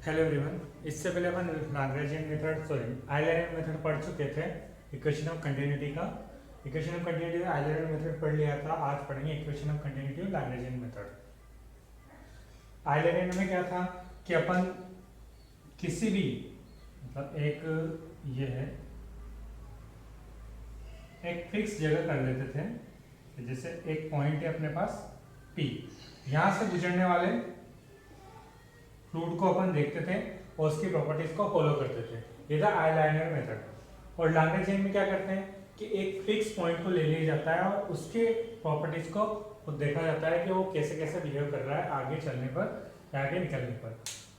Hello everyone. इससे पहले अपन Lagrangian method island method पढ़ चुके थे। इक्वेशन ऑफ कंटिन्यूटी का equation of continuity island method पढ़ लिया था। आज पढ़ेंगे equation of continuity Lagrangian method. Island में क्या था कि अपन किसी भी मतलब ये है एक फिक्स जगह कर लेते थे कि जैसे एक पॉइंट है अपने पास P, यहाँ से गुजरने वाले फ्लूइड को अपन देखते थे और उसकी प्रॉपर्टीज को फॉलो करते थे। ये था आइलाइनर मेथड। और लैग्रेंजियन में क्या करते हैं कि एक फिक्स पॉइंट को ले लिया जाता है और उसके प्रॉपर्टीज को देखा जाता है कि वो कैसे कैसे बिहेव कर रहा है आगे चलने पर या आगे निकलने पर।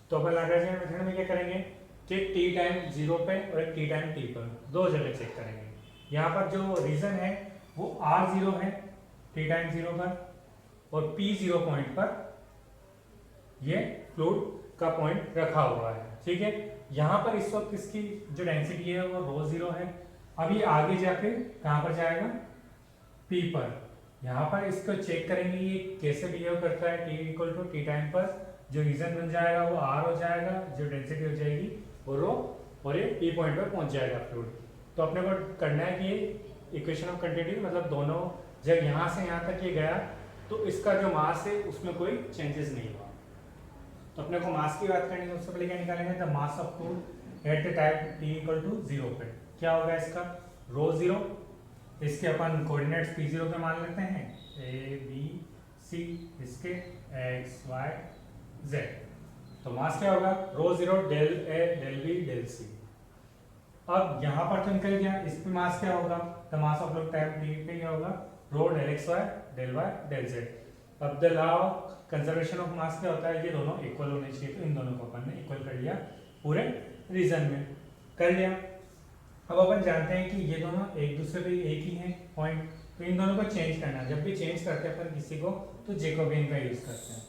तो अपन लैग्रेंजियन मेथड में क्या करेंगे कि टी टाइम 0 पे और एक टी टाइम टी पर दो जगह चेक करेंगे। यहाँ पर जो रीजन है वो R0 है टी टाइम 0 पर, और P0 पॉइंट पर ये फ्लूइड का पॉइंट रखा हुआ है। ठीक है, यहाँ पर इस वक्त इसकी जो डेंसिटी है वो ρ0 है। अब ये आगे जाके कहाँ पर जाएगा, P पर। यहाँ पर इसको चेक करेंगे ये कैसे बिहेव करता है t equal to T time पर। जो रीजन बन जाएगा वो R हो जाएगा, जो डेंसिटी हो जाएगी वो ρ, और ये P पॉइंट पर पहुंच जाएगा फ्लूइड। तो अपने को करना है कि ये इक्वेशन ऑफ कंटिन्यूटी मतलब दोनों जब यहाँ से यहाँ तक ये गया तो इसका जो मास है उसमें कोई चेंजेस नहीं हुआ। तो अपने को मास की बात करनी है, उससे पहले क्या निकालेंगे, the mass of fluid at the time t equal to 0 पे क्या होगा इसका ρ0। इसके अपन कोऑर्डिनेट्स p0 पे मान लेते हैं a b c, इसके x y z। तो मास क्या होगा ρ0 del a del b del c। अब यहाँ पर तो निकल गया, इस पे मास क्या होगा, the mass of fluid time t पे क्या होगा ρ del x y del y del z। अब the law of conservation of mass क्या होता है, ये दोनों इक्वल होने चाहिए। तो इन दोनों को अपन ने इक्वल कर लिया, पूरे रीजन में कर लिया। अब अपन जानते हैं कि ये दोनों एक दूसरे पे एक ही हैं पॉइंट, तो इन दोनों को चेंज करना। जब भी चेंज करते हैं अपन किसी को तो जैकोबियन का यूज करते हैं।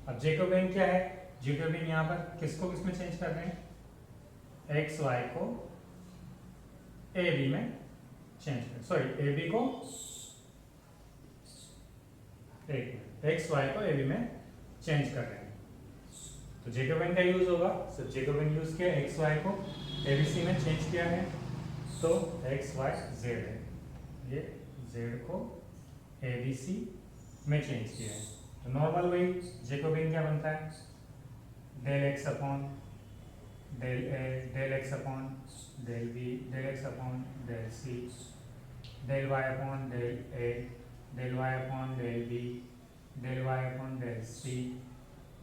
अब जैकोबियन क्या है, जैकोबियन यहाँ पर किसको किसमें चेंज कर रहे हैं, एक्स वाई को ए बी में चेंज कर, सॉरी ए बी को एक्स वाई को ए बी में चेंज कर रहे हैं। तो जैकोबियन का यूज होगा, सो जैकोबियन यूज किया, एक्स वाई को ए बी सी में चेंज किया है तो एक्स वाई जेड है, ये जेड को ए बी सी में चेंज किया है। तो नॉर्मल वही जैकोबियन क्या बनता है, del x upon del a del x upon del b del x upon del c del y upon del a del y upon del b del y upon del c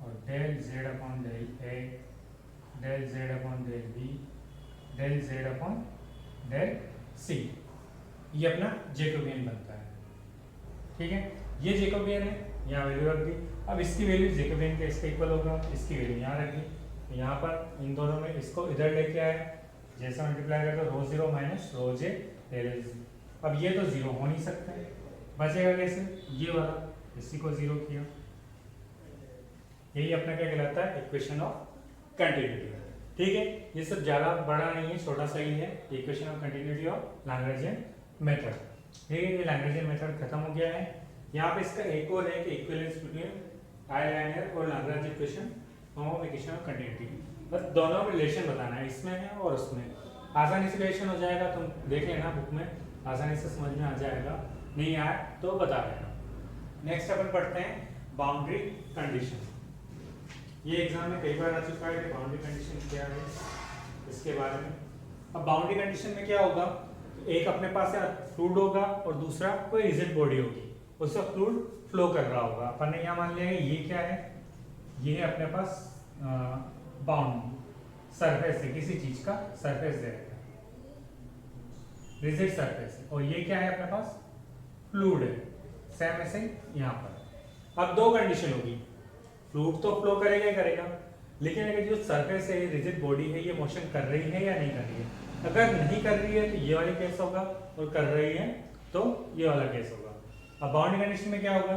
और del z upon del a del z upon del b del z upon del c. ये अपना Jacobian बनता है। ठीक है, ये Jacobian है, यहाँ वैल्यू रख दी। अब इसकी वैल्यू जैकोबियन के इसके इक्वल होगा, इसकी वैल्यू यहाँ रख दी। तो यहाँ पर इन दोनों में इसको इधर लेके आए, जैसा मल्टीप्लाई करते ρ0 माइनस ρj डेल एल। अब ये तो जीरो हो नहीं सकता है, बचेगा कैसे, ये वाला, इसी को जीरो किया। यही अपना क्या कहलाता है, इक्वेशन ऑफ कंटिन्यूटी। ठीक है, ये सब ज्यादा बड़ा नहीं है, छोटा सा ही है, equation of continuity of Lagrangian method. ठीक है, ये लैग्रेंजियन मेथड खत्म हो गया है। यहाँ पे इसका एक और है कि इक्विवेलेंस बिटवीन आइलैंडर और Lagrange equation form of equation of continuity. बस दोनों में रिलेशन बताना है, इसमें है और उसमें। आसानी से रिलेशन हो जाएगा, तुम देख लेना बुक में, आसानी से समझ में आ जाएगा। नहीं आए तो बता देना। नेक्स्ट अपन पढ़ते हैं बाउंड्री कंडीशन। ये एग्जाम में कई बार आ चुका है कि बाउंड्री कंडीशन क्या है, इसके बारे में। अब बाउंड्री कंडीशन में क्या होगा, एक अपने पास फ्लूइड होगा और दूसरा कोई रिजिड बॉडी होगी, उसका फ्लूइड फ्लो कर रहा होगा। अपन ने यहाँ मान लिया है ये क्या है, ये है अपने पास बाउंड सरफेस है, किसी चीज का सरफेस दे रखा है, रिजिड सरफेस है, और ये क्या है अपने पास फ्लूइड है। सेम ऐसे यहाँ पर। अब दो कंडीशन होगी, फ्लूइड तो फ्लो करेगा ही करेगा, लेकिन अगर जो सरफेस है, रिजिड बॉडी है, ये मोशन कर रही है या नहीं कर रही है। अगर नहीं कर रही है तो ये वाली केस होगा, और कर रही है तो ये वाला केस होगा। अब बाउंड्री कंडीशन में क्या होगा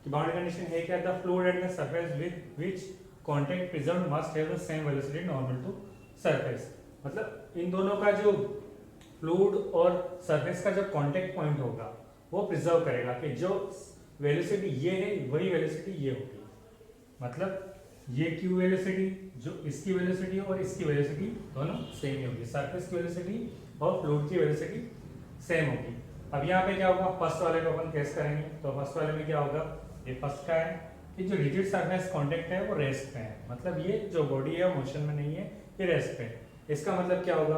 कि बाउंड्री कंडीशन है क्या, the fluid at the surface with which contact preserved must have the same velocity normal to surface. मतलब इन दोनों का जो फ्लूइड और सरफेस का जो कांटेक्ट पॉइंट होगा वो प्रिजर्व करेगा कि जो वेलोसिटी ये है वही वेलोसिटी ये होगी। मतलब ये क्यू वेलोसिटी जो इसकी वेलोसिटी और इसकी वेलोसिटी दोनों सेम ही होगी, सरफेस की वेलोसिटी और फ्लूइड की वेलोसिटी सेम होगी। अब यहाँ पे क्या होगा, फर्स्ट वाले को अपन केस करेंगे, तो फर्स्ट वाले में क्या होगा, ये फर्स्ट का है कि जो रिजिड सरफेस कांटेक्ट है वो रेस्ट पे है, मतलब ये जो बॉडी है वो मोशन में नहीं है, ये रेस्ट पे है। इसका मतलब क्या होगा,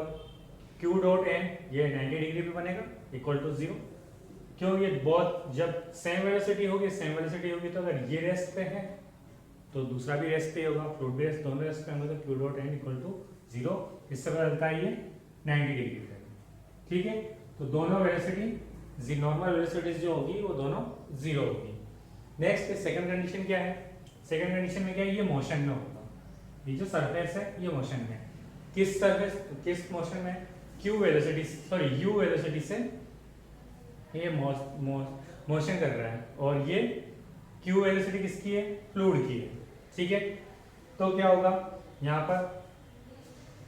Q डॉट एन ये 90 डिग्री पे बनेगा इक्वल टू 0। क्यों, ये बहुत जब सेम वेलोसिटी होगी तो अगर ये रेस्ट पे है तो दूसरा भी रेस्ट पे होगा, फ्लूइड भी रेस्ट, दोनों रेस्ट पे होंगे तो Q dot N equal to 0। इससे पता चलता है ये 90 डिग्री पे, ठीक है। तो दोनों वेलोसिटी नॉर्मल वेलोसिटीज जो होगी वो दोनों 0 होगी। नेक्स्ट सेकंड कंडीशन क्या है, सेकंड कंडीशन में क्या है, ये मोशन में होगा, ये जो सरफेस है ये मोशन में, किस सरफेस किस मोशन में, Q velocity sorry you velocity से ये मोशन कर रहा है, और ये क्यू वेलोसिटी किसकी है, फ्लूइड की है, ठीक है। तो क्या होगा यहाँ पर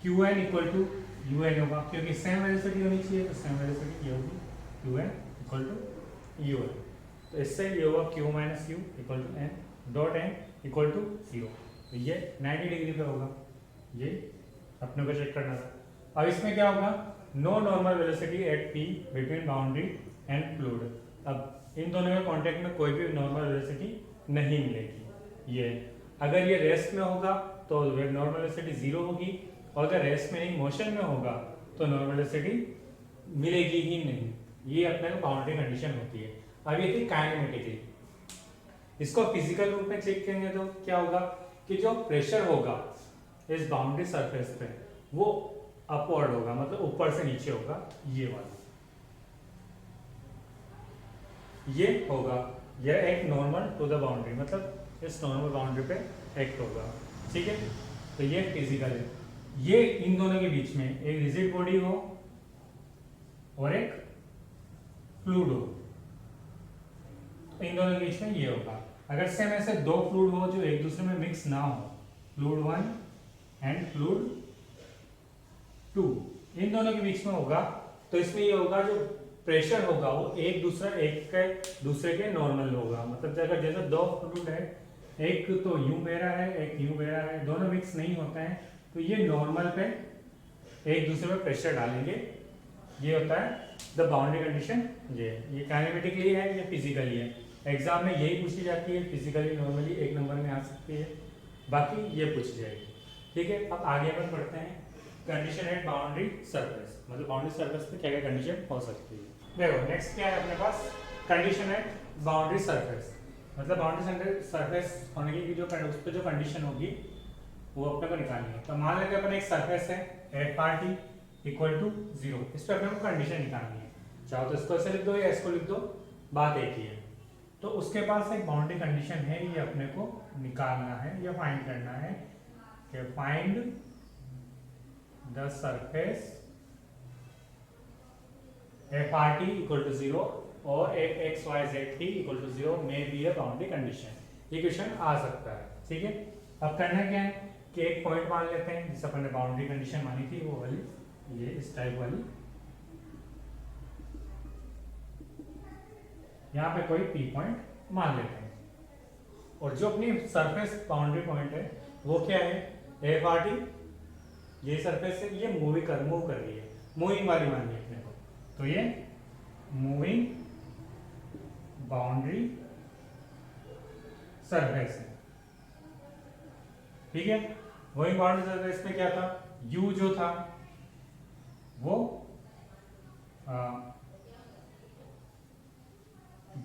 Q N equal to U N होगा, क्योंकि सेम वेलोसिटी होनी चाहिए, तो सेम वेलोसिटी ये होगी Q N equal to U N. तो इससे ये होगा Q minus U equal to N dot N equal to 0। तो ये 90 डिग्री पे होगा, ये अपने को चेक करना था। अब इसमें क्या होगा, no normal velocity at P between boundary and fluid. अब इन दोनों के कांटेक्ट में कोई भी नॉर्मल वेलोसिटी नहीं मिलेगी। ये अगर ये रेस्ट में होगा तो नॉर्मल वेलोसिटी 0 होगी, और अगर रेस्ट में नहीं मोशन में होगा तो नॉर्मल वेलोसिटी मिलेगी ही नहीं। ये अपने को बाउंड्री कंडीशन होती है। अब ये थी काइनेमेटिकली, इसको फिजिकल रूप में चेक करेंगे तो क्या होगा कि जो प्रेशर होगा इस बाउंड्री सरफेस पे वो अपवर्ड होगा, मतलब ऊपर से नीचे होगा, ये वाला ये होगा, यह एक नॉर्मल टू द बाउंड्री, मतलब इस नॉर्मल बाउंड्री पे एक्ट होगा, ठीक है। तो ये फिजिकल है। ये इन दोनों के बीच में एक रिजिड बॉडी हो और एक फ्लूइड हो, इन दोनों के बीच में ये होगा। अगर सेम ऐसे दो फ्लूइड हो जो एक दूसरे में मिक्स ना हो, फ्लूइड 1 एंड फ्लूइड 2, इन दोनों के बीच में होगा, तो इसमें ये होगा जो प्रेशर होगा वो एक दूसरे के नॉर्मल होगा। मतलब अगर जैसे दो फ्लूइड है, एक तो यूं बह रहा है एक यूं बह रहा है, दोनों मिक्स नहीं होते हैं, तो ये नॉर्मल पे एक दूसरे पे प्रेशर डालेंगे, ये होता है द बाउंड्री कंडीशन। ये काइनेमेटिकली है, ये फिजिकली है। एग्जाम में यही पूछी जाती है, फिजिकली नॉर्मली 1 नंबर में आ सकती है, बाकी ये पूछी जाएगी, ठीक है। अब आगे अपन पढ़ते हैं कंडीशन एट बाउंड्री सरफेस, मतलब बाउंड्री सरफेस पे क्या क्या कंडीशन हो सकती है। देखो नेक्स्ट क्या है अपने पास, कंडीशन एट बाउंड्री सरफेस, मतलब बाउंड्री सरफेस होने की जो उस पर जो कंडीशन होगी वो अपने को निकालनी है। तो मान लेते हैं अपन एक सरफेस है at part T equal to 0, इस पर अपने को कंडीशन निकालनी है। चाहो तो इसको ऐसे लिख दो या इसको लिख दो, बात एक ही है। तो उसके पास एक बाउंड्री कंडीशन है, ये अपने को निकालना है या फाइंड करना है कि find the surface F R T equal to 0 और F X Y Z T equal to 0 में बी ए बाउंड्री कंडीशन। ये क्वेश्चन आ सकता है, ठीक है। अब करना क्या है कि एक पॉइंट मान लेते हैं, जिस अपन ने बाउंड्री कंडीशन मानी थी वो वाली, ये इस टाइप वाली, यहाँ पे कोई पी पॉइंट मान लेते हैं, और जो अपनी सरफेस बाउंड्री पॉइंट है वो क्या है, एफ आर टी, ये सरफेस है, ये मूव कर रही है, मूविंग वाली माननी है अपने को, तो ये मूविंग बाउंड्री सरफेस है, ठीक है। मूविंग बाउंड्री सरफेस में क्या था, यू जो था वो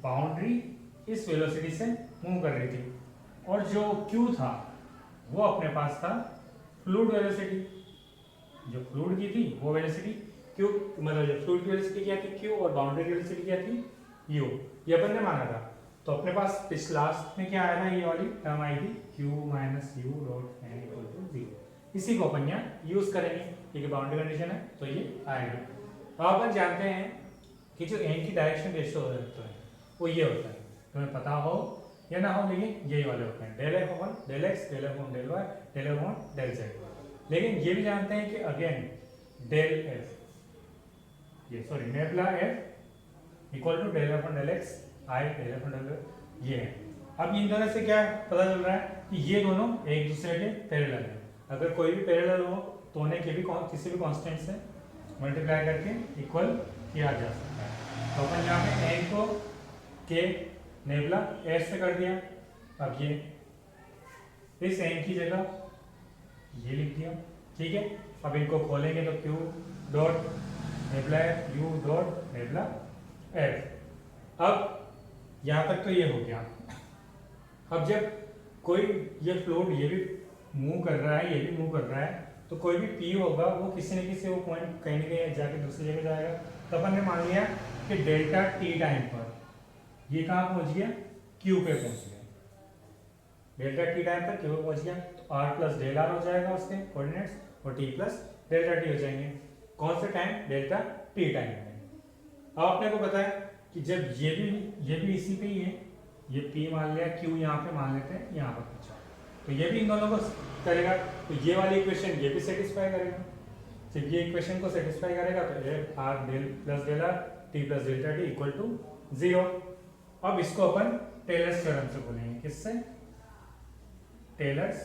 बाउंड्री इस वेलोसिटी से मूव कर रही थी, और जो क्यू था वो अपने पास था फ्लूइड वेलोसिटी, जो फ्लूइड की थी वो वेलोसिटी क्यू, मतलब जो फ्लूइड की वेलोसिटी क्या थी क्यू, और बाउंड्री की वेलोसिटी क्या थी यू, ये अपन ने माना था। तो अपने पास इस लास्ट में क्या आया था, ये वाली टर्म आई थी Q minus U dot N equal to 0, इसी को अपन यहाँ यूज करेंगे, ठीक है। बाउंड्री कंडीशन है तो ये आएगा। अब अपन जानते हैं कि जो एन की डायरेक्शन रेशियो होता है वो ये होता है, तुम्हें पता हो या ना हो, लेकिन यही वाले होते हैं, del F upon del X, del F upon del Y, del F upon del Z. लेकिन ये भी जानते हैं कि अगेन डेल एफ, ये sorry nabla F equal to del F upon del X I del F upon del, ये है। अब इन दोनों से क्या पता चल रहा है कि ये दोनों एक दूसरे के पैरेलल है। अगर कोई भी पैरेलल हो तो उन्हें किसी भी कांस्टेंट से मल्टीप्लाई करके इक्वल किया जा सकता है। तो अपन यहाँ पे n को k नेबला s से कर दिया। अब ये इस n की जगह ये लिख दिया, ठीक है। अब इनको खोलेंगे तो q dot nebula f, u dot nebula f। अब यहाँ तक तो ये हो गया। अब जब कोई ये फ्लूइड ये भी मूव कर रहा है, ये भी मूव कर रहा है, तो कोई भी P होगा वो किसी न किसी वो पॉइंट कहीं ना कहीं जाके दूसरी जगह जाएगा। तो अपन ने मान लिया कि डेल्टा t टाइम पर ये कहाँ पहुंच गया, Q पे पहुंच गया। डेल्टा t टाइम पर Q पे पहुंच गया तो r प्लस डेल r हो जाएगा उसके कोऑर्डिनेट्स, और t प्लस डेल्टा t हो जाएंगे। कौन से टाइम, डेल्टा t टाइम में। अब अपने को पता है कि जब ये भी इसी पे ही है, ये P मान लिया, Q यहाँ पे मान लेते हैं, यहाँ पर पहुंचा, तो ये भी इन दोनों को करेगा। तो ये वाली इक्वेशन ये भी सेटिस्फाई करेगा। जब ये इक्वेशन को सेटिस्फाई करेगा तो ये r del plus del r t plus delta t equal to 0। अब इसको अपन टेलर्स थ्योरम से बोलेंगे। किससे, टेलर्स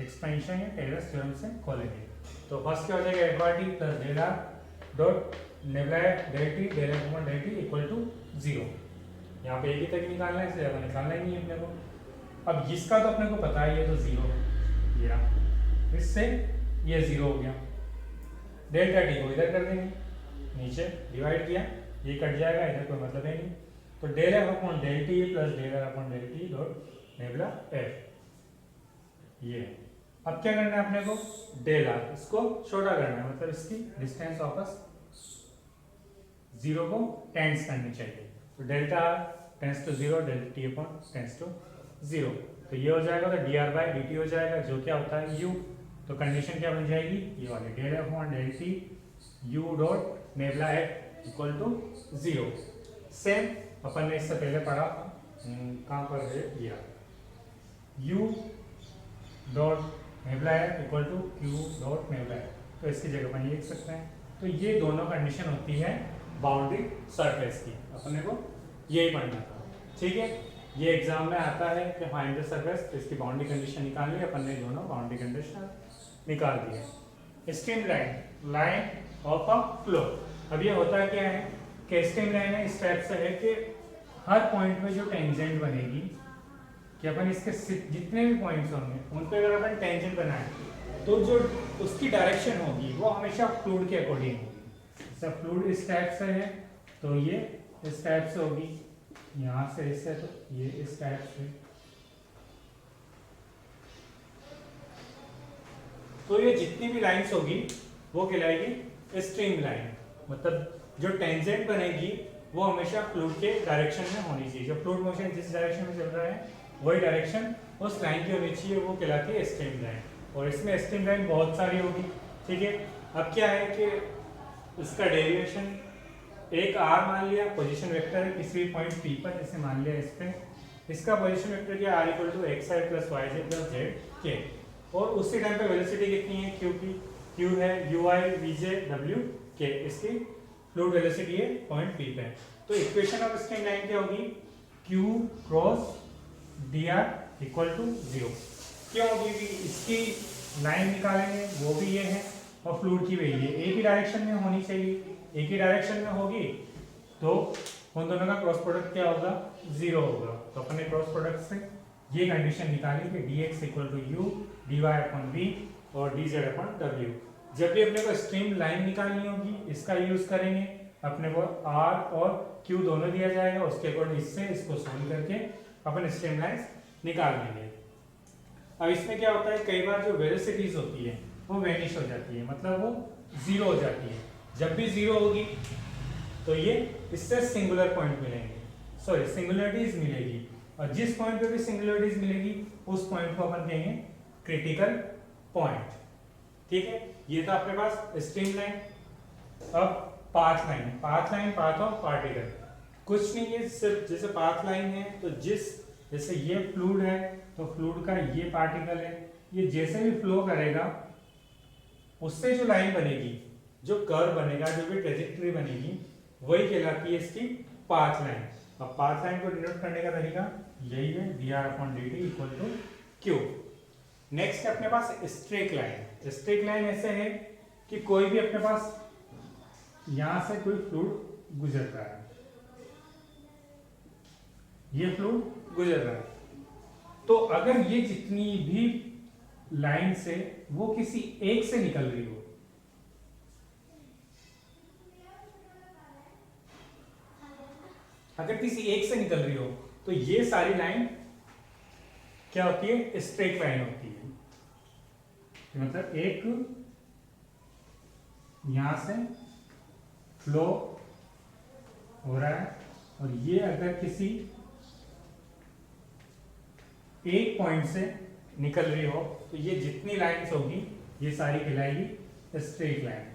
एक्सपेंशन या टेलर्स थ्योरम से खोलेंगे। तो फर्स्ट क्या हो जाएगा, F R T plus del R dot nabla del T del F upon del T equal to 0। यहाँ पे एक ही तक निकालना है, इसलिए अपन निकालना ही नहीं है अपने को। अब इसका तो अपने को पता है, ये तो 0 है, इससे ये 0 हो गया। डेल्टा टी को इधर कर देंगे, नीचे डिवाइड किया, ये कट जाएगा, इधर कोई मतलब है नहीं। तो del F upon del T plus del R upon del T dot nabla F. ये अब क्या करना है अपने को, डेल आर इसको छोटा करना है, मतलब इसकी डिस्टेंस ऑफ 0 को टेंस करनी चाहिए। तो delta R tends to 0, delta T upon tends to 0। तो ये हो जाएगा, तो D R by D T हो जाएगा, जो क्या होता है u। तो कंडीशन क्या बन जाएगी, ये वाली del F upon del t u dot nabla F equal to 0। Same अपन ने इससे पहले पढ़ा, कहाँ पर है, ये u dot nabla F equal to q dot nabla f. तो इसकी जगह अपन ये लिख सकते हैं। तो ये दोनों कंडीशन होती है बाउंड्री सरफेस की, अपने को यही पढ़ना था, ठीक है। ये एग्जाम में आता है कि फाइंड द सरफेस, तो इसकी बाउंड्री कंडीशन निकाल ली, अपन ने दोनों बाउंड्री कंडीशन निकाल दिए। Stream line, line of a flow. अब ये होता क्या है कि स्ट्रीम लाइन है इस टाइप से है कि हर पॉइंट में जो टेंजेंट बनेगी, कि अपन इसके जितने भी पॉइंट्स होंगे उन पर अगर अपन टेंजेंट बनाए तो जो उसकी डायरेक्शन होगी वो हमेशा फ्लूइड के अकॉर्डिंग होगी। जैसे फ्लूइड इस टाइप से है तो ये इस टाइप से होगी, यहाँ से इससे तो ये इस टाइप से। तो ये जितनी भी लाइंस होगी वो कहलाएगी स्ट्रीम लाइन। मतलब जो टेंजेंट बनेगी वो हमेशा फ्लूइड के डायरेक्शन में होनी चाहिए। जो फ्लूइड मोशन जिस डायरेक्शन में चल रहा है वही डायरेक्शन उस लाइन की होनी चाहिए, वो कहलाती है स्ट्रीम लाइन। और इसमें स्ट्रीम लाइन बहुत सारी होगी, ठीक है। अब क्या है कि इसका डेरिवेशन एक r मान लिया, पोजीशन वेक्टर है किसी भी पॉइंट p पर, जैसे मान लिया इस पे, इसका पोजीशन वेक्टर क्या r equal to X I plus Y J plus Z K. और उसी टाइम पे वेलोसिटी कितनी है, q की, q है u i v j w k, इसकी फ्लूइड वेलोसिटी है पॉइंट p पे। तो इक्वेशन ऑफ स्ट्रीम लाइन क्या होगी, q cross dr equal to 0। क्यों, क्योंकि इसकी लाइन निकालेंगे वो भी ये है और फ्लूइड की भी ये एक ही डायरेक्शन में होनी चाहिए। एक ही डायरेक्शन में होगी तो उन दोनों का क्रॉस प्रोडक्ट क्या होगा, 0 होगा। तो अपने क्रॉस प्रोडक्ट से ये कंडीशन निकाली कि dx equal to u dy upon v और dz अपॉन w। जब भी अपने को स्ट्रीम लाइन निकालनी होगी इसका यूज करेंगे, अपने को r और q दोनों दिया जाएगा, उसके अकॉर्डिंग इससे इसको सोल्व करके अपन स्ट्रीम लाइन निकाल लेंगे। अब इसमें क्या होता है, कई बार जो वेलोसिटीज होती है वो वेनिश हो जाती है, मतलब वो 0 हो जाती है। जब भी 0 होगी तो ये इससे सिंगुलर पॉइंट मिलेंगे, सॉरी सिंगुलरिटीज मिलेगी, और जिस पॉइंट पे भी सिंगुलरिटीज मिलेगी उस पॉइंट को अपन कहेंगे क्रिटिकल पॉइंट, ठीक है। ये था अपने पास स्ट्रीम लाइन। अब path line, path of particle कुछ नहीं है, सिर्फ जैसे पाथ लाइन है तो जैसे ये फ्लूइड है तो फ्लूइड का ये पार्टिकल है, ये जैसे भी फ्लो करेगा उससे जो लाइन बनेगी, जो कर्व बनेगा, जो भी ट्रेजेक्टरी बनेगी वही कहलाती है इसकी पाथ लाइन। अब पाथ लाइन को डिनोट करने का तरीका यही है dr/dt equal to Q. Next है अपने पास स्ट्रेक लाइन। स्ट्रेक लाइन ऐसे है कि कोई भी अपने पास यहां से कोई फ्लूइड गुजर रहा है, ये फ्लूइड गुजर रहा है, तो अगर ये जितनी भी लाइन से वो किसी एक से निकल रही हो, अगर किसी एक से निकल रही हो तो ये सारी लाइन क्या होती है, स्ट्रेट लाइन होती है। मतलब एक यहां से फ्लो हो रहा है और ये अगर किसी एक पॉइंट से निकल रही हो तो ये जितनी लाइंस होगी ये सारी कहलाएगी स्ट्रेट लाइन।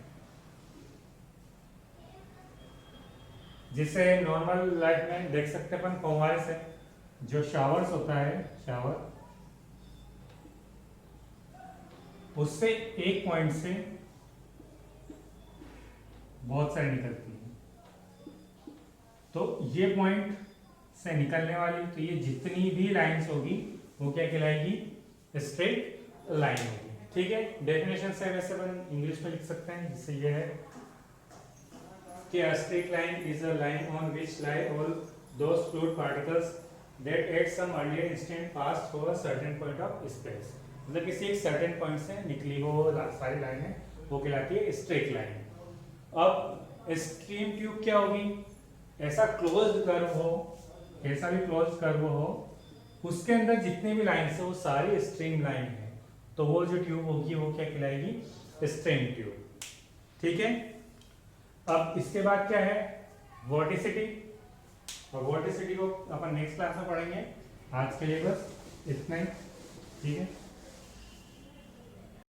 जिसे नॉर्मल लाइफ में देख सकते हैं अपन फव्वारे से, जो शावर्स होता है, शावर, उससे एक पॉइंट से बहुत सारी निकलती है, तो ये पॉइंट से निकलने वाली, तो ये जितनी भी लाइंस होगी वो क्या कहलाएगी, स्ट्रेट लाइन होगी। ठीक है, डेफिनेशन से वैसे अपन इंग्लिश में लिख सकते हैं, जिससे ये है कि a straight line is a line on which lie all those fluid particles that at some earlier instant passed through a certain point of space। मतलब किसी एक सर्टेन पॉइंट से निकली हो सारी लाइनें, वो कहलाती है स्ट्रेट लाइन। अब स्ट्रीम ट्यूब क्या होगी, ऐसा क्लोज्ड कर्व हो, ऐसा भी क्लोज्ड कर्व हो, उसके अंदर जितने भी लाइन्स है वो सारी स्ट्रीम लाइन है, तो वो जो ट्यूब होगी वो क्या कहलाएगी, स्ट्रीम ट्यूब। ठीक है, अब इसके बाद क्या है, वोर्टिसिटी, और वोर्टिसिटी को अपन नेक्स्ट क्लास में पढ़ेंगे। आज के लिए बस इतना ही, ठीक है।